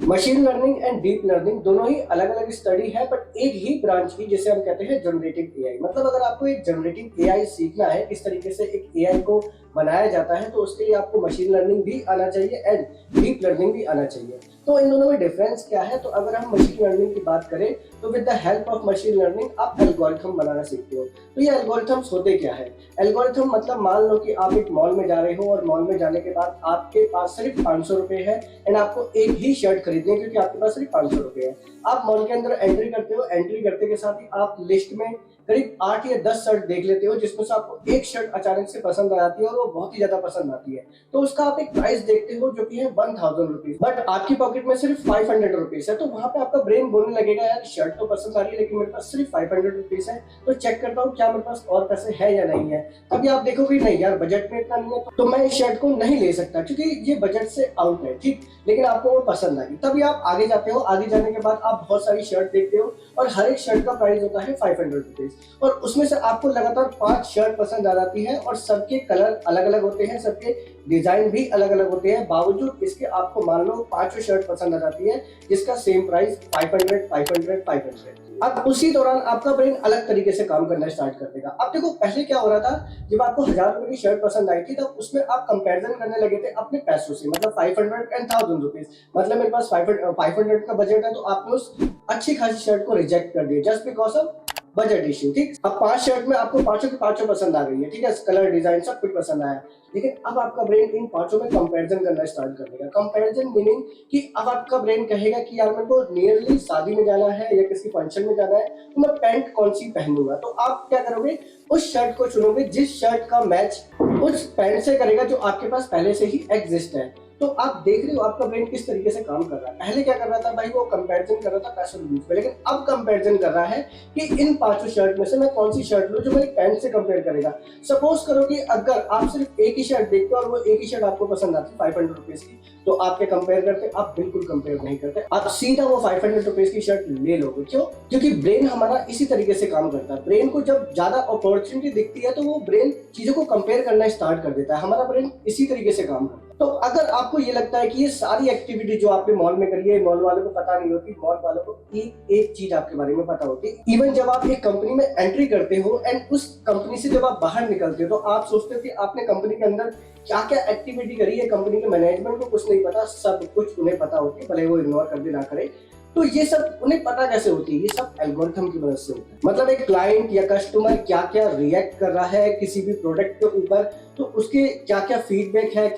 Machine learning and deep learning दोनों ही अलग अलग स्टडी है, बट एक ही ब्रांच की, जिसे हम कहते हैं जनरेटिव एआई। मतलब अगर आपको एक जनरेटिव एआई सीखना है, किस तरीके से एक एआई को बनाया जाता है, तो उसके लिए आपको मशीन लर्निंग भी आना चाहिए एंड डीप लर्निंग भी आना चाहिए। तो इन दोनों में डिफरेंस क्या है? तो अगर हम मशीन लर्निंग की बात करें तो with the help of machine learning आप एल्गोरिथम बनाना सीखते हो। तो ये एल्गोरिथम्स होते क्या है? एल्गोरिथम मतलब मान लो कि आप एक मॉल में जा रहे हो और मॉल में जाने के बाद आपके पास सिर्फ 500 रुपए है एंड आपको एक ही शर्ट खरीदनी है क्योंकि आपके पास सिर्फ 500 रुपए है। आप मॉल के अंदर एंट्री करते हो, एंट्री करते के साथ ही आप लिस्ट में करीब 8 या 10 शर्ट देख लेते हो, जिसमें से आपको एक शर्ट अचानक से पसंद आ जाती है और वो बहुत ही ज्यादा पसंद आती है। तो उसका आप एक प्राइस देखते हो जो कि है 1000 रुपीज, बट आपकी पॉकेट में सिर्फ 500 रुपीज है। तो वहां पे आपका ब्रेन बोलने लगेगा यार शर्ट तो पसंद आ रही है लेकिन मेरे पास सिर्फ 500 रुपीज है, तो चेक करता हूँ क्या मेरे पास और पैसे है या नहीं है। तभी आप देखोगे नहीं यार बजट में इतना नहीं है, तो मैं इस शर्ट को नहीं ले सकता क्योंकि ये बजट से आउट है, ठीक। लेकिन आपको वो पसंद आई, तभी आप आगे जाते हो। आगे जाने के बाद आप बहुत सारी शर्ट देखते हो और हर एक शर्ट का प्राइस होता है 500 रुपीज, और उसमें से आपको लगातार 5 शर्ट पसंद आ जाती है और सबके कलर अलग अलग होते हैं, सबके डिजाइन भी अलग अलग होते हैं। बावजूद इसके आपको मान लो 5 शर्ट पसंद आ जाती है जिसका सेम प्राइस 500 500 500। अब उसी दौरान आपका ब्रेन अलग तरीके से काम करना स्टार्ट कर देगा। अब देखो पहले क्या हो रहा था, जब आपको 1000 रुपए की शर्ट पसंद आई थी तब उसमें आप कंपैरिजन करने लगे थे अपने पैसों से, मतलब 500 एंड 1000 रुपीज। मतलब मेरे पास 500 का बजट है, तो आपने उस अच्छी खासी शर्ट को रिजेक्ट कर दिया just because of budget issue, ठीक। अब 5 शर्ट में आपको पांचों की पांचों पसंद आ गई है, ठीक है, कलर डिजाइन सब कुछ पसंद आया, लेकिन अब आपका ब्रेन इन पांचों में कंपैरिजन करना स्टार्ट कर देगा। कंपैरिजन मीनिंग कि अब आपका ब्रेन कहेगा कि यार मेरे को नियरली शादी में जाना है या किसी फंक्शन में जाना है, तो मैं पैंट कौन सी पहनूंगा। तो आप क्या करोगे, उस शर्ट को चुनोगे जिस शर्ट का मैच उस पैंट से करेगा जो आपके पास पहले से ही एग्जिस्ट है। तो आप देख रहे हो आपका ब्रेन किस तरीके से काम कर रहा है। पहले क्या कर रहा था भाई, वो कंपैरिजन कर रहा था पैसों के बीच में, लेकिन अब कंपैरिजन कर रहा है कि इन 5 शर्ट में से मैं कौन सी शर्ट लूं जो मेरी पैंट से कंपेयर करेगा। सपोज करो कि अगर आप सिर्फ एक ही शर्ट देखते हो और वो एक ही शर्ट आपको पसंद आती है 500 रुपीज की, तो आप क्या कंपेयर करते? आप बिल्कुल कंपेयर नहीं करते, आप सीधा वो 500 रुपीज की शर्ट ले लोगे। क्यों? क्योंकि ब्रेन हमारा इसी तरीके से काम करता है। ब्रेन को जब ज्यादा अपॉर्चुनिटी दिखती है तो वो ब्रेन चीजों को कंपेयर करना स्टार्ट कर देता है। हमारा ब्रेन इसी तरीके से काम करता है। तो अगर आपको ये लगता है कि ये सारी एक्टिविटी जो आपने मॉल में करी है मॉल वालों को पता नहीं होती, मॉल वालों को एक चीज आपके बारे में पता होती है। इवन जब आप एक कंपनी में एंट्री करते हो एंड उस कंपनी से जब आप बाहर निकलते हो, तो आप सोचते हो कि आपने कंपनी के अंदर क्या क्या एक्टिविटी करी है। कंपनी के मैनेजमेंट को कुछ नहीं पता, सब कुछ उन्हें पता होती है, भले वो इग्नोर कर दे ना करे। तो ये सब उन्हें पता कैसे होती है? ये सब एल्गोरिथम की मदद से होता है। मतलब एक क्लाइंट या कस्टमर क्या क्या रिएक्ट कर रहा है किसी भी प्रोडक्ट के ऊपर, तो उसके क्या क्या फीडबैक है,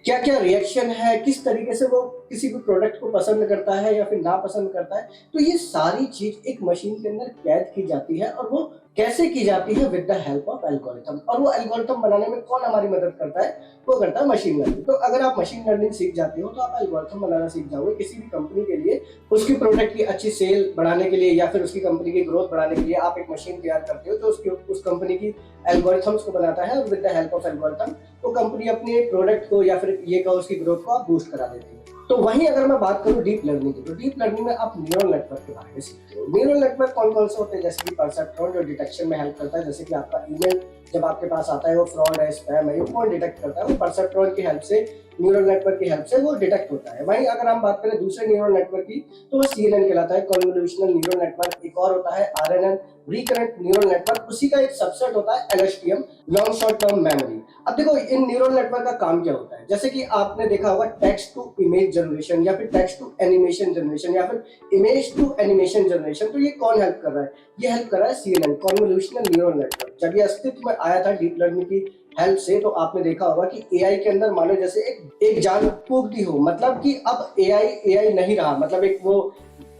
क्या क्या रिएक्शन है, किस तरीके से वो किसी भी प्रोडक्ट को पसंद करता है या फिर ना पसंद करता है। तो ये सारी चीज एक मशीन के अंदर कैद की जाती है, और वो कैसे की जाती है? With the help of algorithm. और वो एल्गोरिथम बनाने में कौन हमारी मदद करता है? वो करता है मशीन लर्निंग। तो अगर आप मशीन लर्निंग सीख जाते हो तो आप एल्गोरिथम बनाना सीख जाओगे किसी भी कंपनी के लिए। उसकी प्रोडक्ट की अच्छी सेल बढ़ाने के लिए या फिर उसकी कंपनी की ग्रोथ बढ़ाने के लिए आप एक मशीन तैयार करते हो जो उस कंपनी की एल्गोरिथम्स को बनाता है, और with the help of algorithm वो कंपनी अपने प्रोडक्ट को या फिर ये कहो उसकी ग्रोथ को आप बूस्ट करा देती है। तो वहीं अगर मैं बात करूं डीप लर्निंग की, तो डीप लर्निंग में आप न्यूरल नेटवर्क के बारे में सीखते हो। न्यूरल नेटवर्क कौन कौन से होते हैं? जैसे कि परसेप्ट्रॉन जो डिटेक्शन में हेल्प करता है, जैसे कि आपका ईमेल जब आपके पास आता है वो फ्रॉड है, स्पैम है, ये कौन डिटेक्ट करता है? वो परसेप्ट्रॉन की हेल्प से, न्यूरल नेटवर्क की हेल्प से वो डिटेक्ट होता है। वहीं अगर हम बात करें दूसरे न्यूरल नेटवर्क की, तो वो CNN कहलाता है, कन्वोल्यूशनल न्यूरल नेटवर्क। एक और होता है RNN, रिकरेंट न्यूरल नेटवर्क। उसी का एक सबसेट होता है LSTM, long short term memory. अब देखो इन न्यूरल नेटवर्क का काम क्या होता है, जैसे कि आपने देखा होगा टेक्स्ट टू इमेज जनरेशन या फिर टेक्स्ट टू एनिमेशन जनरेशन या फिर इमेज टू एनिमेशन जनरेशन। तो ये कौन हेल्प कर रहा है? ये हेल्प कर रहा है CNN, कन्वोल्यूशनल न्यूरल नेटवर्क। जब ये अस्तित्व में आया था डीप लर्निंग की हेल्प से, तो आपने देखा होगा कि AI के अंदर मानो जैसे एक जान फूंक दी हो, मतलब कि अब AI नहीं रहा, मतलब एक वो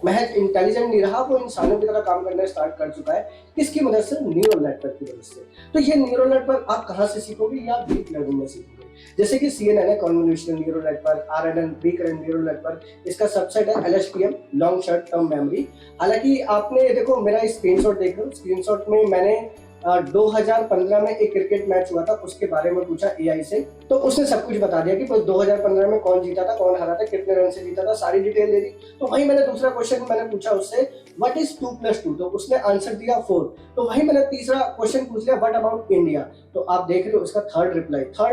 महज इंटेलिजेंट नहीं रहा, वो इंसानों की तरह काम करना स्टार्ट कर चुका है। किसकी मदद से? न्यूरल नेटवर्क की मदद से। तो ये न्यूरल नेटवर्क आप कहां से सीखोगे? या डीप लर्निंग में सीखोगे। जैसे कि CNN है, convolutional neural network, RNN, recurrent neural network, इसका सबसेट है LSTM, long short term memory. हालांकि आपने देखो मेरा स्क्रीनशॉट देख लो, स्क्रीनशॉट में मैंने 2015 में एक क्रिकेट मैच हुआ था उसके बारे में पूछा AI से, तो उसने सब कुछ बता दिया कि 2015 में कौन जीता था, कौन हारा था, कितने रन से जीता था, सारी डिटेल दे दी। तो वही मैंने दूसरा क्वेश्चन मैंने पूछा उससे, व्हाट इज 2+2, तो उसने आंसर दिया 4। तो वही मैंने तीसरा क्वेश्चन पूछ लिया, व्हाट अबाउट इंडिया। तो आप देख रहे हो उसका third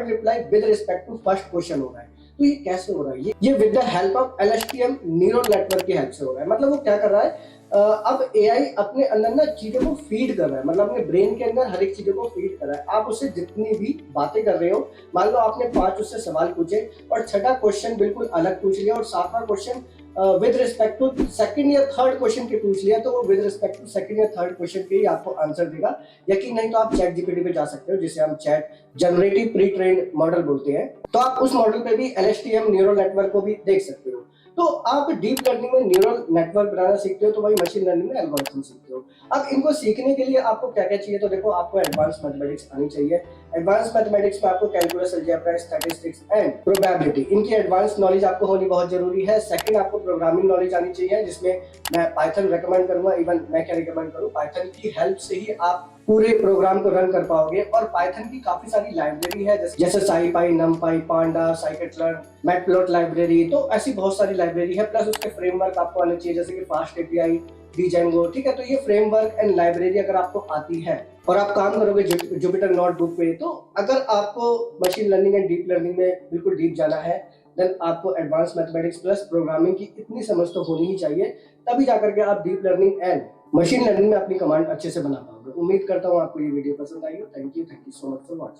reply with respect to first question हो रहा है। तो ये कैसे हो रहा है? ये with the help of LSTM neural network की हेल्प से हो रहा है। मतलब वो क्या कर रहा है, अब एआई अपने अंदर ना चीजों को फीड कर रहा है, मतलब अपने ब्रेन के अंदर हर एक चीजों को फीड कर रहा है। आप उससे जितनी भी बातें कर रहे हो, मान लो आपने 5 उससे सवाल पूछे और छठा क्वेश्चन बिल्कुल अलग पूछ लिया और सातवां question with respect to second या थर्ड क्वेश्चन के पूछ लिया, तो वो विद रिस्पेक्ट टू सेकंड या थर्ड क्वेश्चन के ही आपको आंसर देगा। यकीन नहीं तो आप चैट जीपीटी पे जा सकते हो, जिसे हम chat generative pre trained model बोलते हैं। तो आप उस मॉडल पे भी LSTM न्यूरल नेटवर्क को भी देख सकते हो। तो आप डीप लर्निंग में न्यूरल नेटवर्क बनाना सीखते हो, तो वही मशीन लर्निंग में एल्गोरिथम सीखते हो। अब इनको सीखने के लिए आपको क्या क्या चाहिए, तो देखो आपको एडवांस मैथमेटिक्स आनी चाहिए। एडवांस मैथमेटिक्स में आपको calculus, algebra, statistics and probability, इनकी एडवांस नॉलेज आपको होनी बहुत जरूरी है। सेकंड, आपको प्रोग्रामिंग नॉलेज आनी चाहिए, जिसमें मैं पाइथन रेकमेंड करूंगा। इवन मैं क्या रिकमेंड करूं, पाइथन की हेल्प से ही आप पूरे प्रोग्राम को रन कर पाओगे। और पाइथन की काफी सारी लाइब्रेरी है, जैसे साईपाई, नमपाई, पांडा, साइकिट-लर्न, मैटप्लॉट लाइब्रेरी, तो ऐसी बहुत सारी लाइब्रेरी है। प्लस उसके फ्रेमवर्क आपको आने चाहिए, जैसे कि फास्ट एपीआई, डीजेंगो, ठीक है। तो ये फ्रेमवर्क एंड लाइब्रेरी अगर आपको आती है और आप काम करोगे जुपिटर नोटबुक पे, तो अगर आपको machine learning and deep learning में बिल्कुल डीप जाना है, देन आपको एडवांस मैथमेटिक्स प्लस प्रोग्रामिंग की इतनी समझ तो होनी ही चाहिए, तभी जाकर के आप deep learning and machine learning में अपनी कमांड अच्छे से बना पाओगे। उम्मीद करता हूँ आपको ये वीडियो पसंद आई हो। Thank you so much for watching.